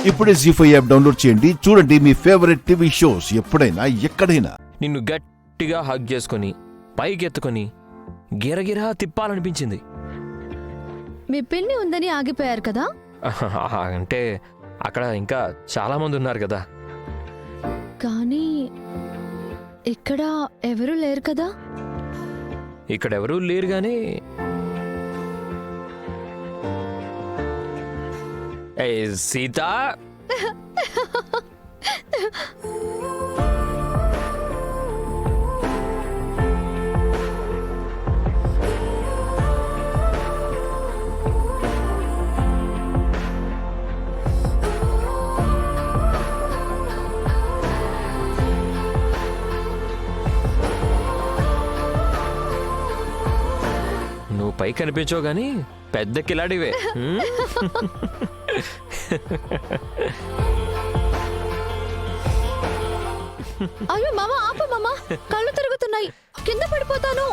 ఇప్పుడే జీ5 app download చేయండి. చూడండి మీ ఫేవరెట్ టీవీ షోస్ ఎప్పుడైనా ఎక్కడైనా. నిన్ను గట్టిగా హగ్ చేసుకొని పైకెత్తుకొని గిరగిరా తిప్పాలనిపించింది. మీ పిన్ని ఉందని ఆగిపోయారు కదా? అంటే అక్కడ ఇంకా చాలా మంది ఉన్నారు కదా. కానీ ఇక్కడ ఎవరూ లేరు కదా? ఇక్కడెవరూ లేరు గానీ సీత, నువ్వు పై కనిపించవు గాని పెద్ద కిలాడివే. అయ్యో మామ, ఆపు మామ, కళ్ళు తిరుగుతున్నాయి, కింద పడిపోతాను.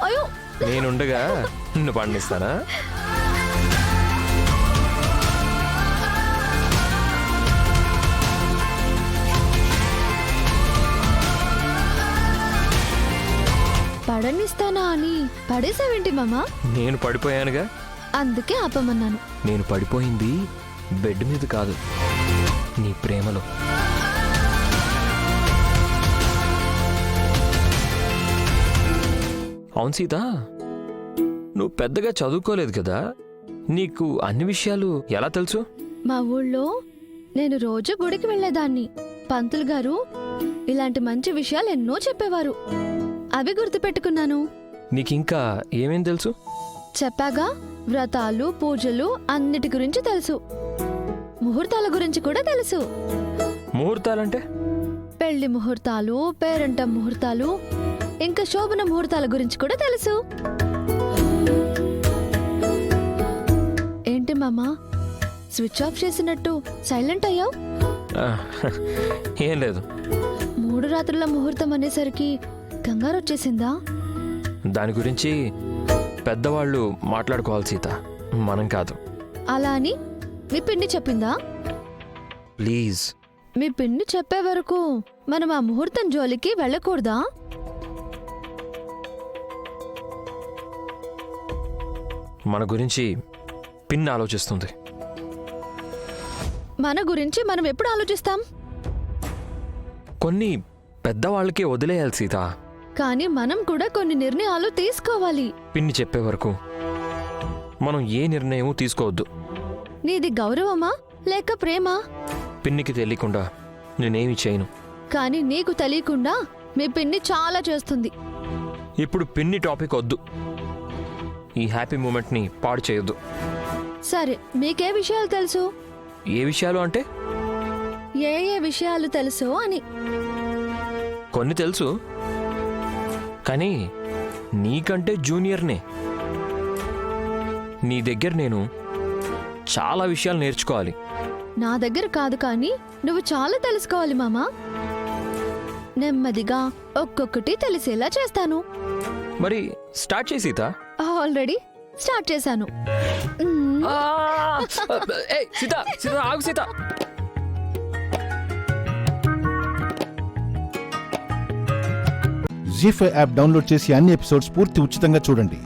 అయ్యో, నేనుండగా నిన్ను పండిస్తానా? పడనిస్తానా అని పడేసావేంటి మామ? నేను పడిపోయానుగా, అందుకే ఆపమన్నాను. నేను పడిపోయింది బెడ్ మీద కాదు, నీ ప్రేమలో. అవును సీత, నువ్వు పెద్దగా చదువుకోలేదు కదా, నీకు అన్ని విషయాలు ఎలా తెలుసు? మా ఊళ్ళో నేను రోజు గుడికి వెళ్లేదాన్ని. పంతులు గారు ఇలాంటి మంచి విషయాలు ఎన్నో చెప్పేవారు, అవి గుర్తుపెట్టుకున్నాను. నీకింకా ఏమేం తెలుసు? చెప్పాగా, వ్రతాలు, పూజలు అన్నిటి గురించి తెలుసు. ముహూర్తాల గురించి కూడా తెలుసు. ముహూర్తాలంటే? పెళ్లి ముహూర్తాలు, పేరంటం ముహూర్తాలు, ఇంకా శోభన ముహూర్తాల గురించి కూడా తెలుసు. ఏంటి మామా, స్విచ్ ఆఫ్ చేసినట్టు సైలెంట్ అయ్యావు? ఏం లేదు. 3 రాత్రుల ముహూర్తం అనేసరికి కంగారు వచ్చేసిందా? దాని గురించి పెద్దవాళ్ళు మాట్లాడుకోవాలి సీత, మనం కాదు. అలా అని మీ పిన్ని చెప్పిందా? ప్లీజ్. మీ పిన్ని చెప్పే వరకు మనం ఆ ముహూర్తం జోలికి వెళ్ళకూడదా? మన గురించి పిన్ ఆలోచిస్తుంది. మన గురించి మనం ఎప్పుడు ఆలోచిస్తాం? కొన్ని పెద్దవాళ్ళకే వదిలేయాలి సీత. కానీ మనం కూడా కొన్ని నిర్ణయాలు తీసుకోవాలి. పిన్ని చెప్పే వరకు మనం ఏ నిర్ణయమూ తీసుకోవద్దు. నీది గౌరవమా లేక ప్రేమ? పిన్నికి తెలియకుండా నేనేమి చేయను. కానీ నీకు తెలియకుండా మీ పిన్ని చాలా చేస్తుంది. ఇప్పుడు పిన్ని టాపిక్ వద్దు, ఈ హ్యాపీ మూమెంట్ని పాడు చేయొద్దు. సరే, మీకే విషయాలు తెలుసు? ఏ విషయాలు అంటే? ఏ ఏ విషయాలు తెలుసు అని. కొన్ని తెలుసు, కానీ నీకంటే జూనియర్నే. నీ దగ్గర నేను చాలా విషయాలు నేర్చుకోవాలి. నా దగ్గర కాదు, కానీ నువ్వు చాలా తెలుసుకోవాలి మామా. నెమ్మదిగా ఒక్కొక్కటి తెలిసేలా చేస్తాను. మరి స్టార్ట్ చేయి సీత. ఆల్రెడీ స్టార్ట్ చేశాను. సీత, సీత ఆగు సీత. జీ5 యాప్ డౌన్లోడ్ చేసి అన్ని ఎపిసోడ్స్ పూర్తి ఉచితంగా చూడండి.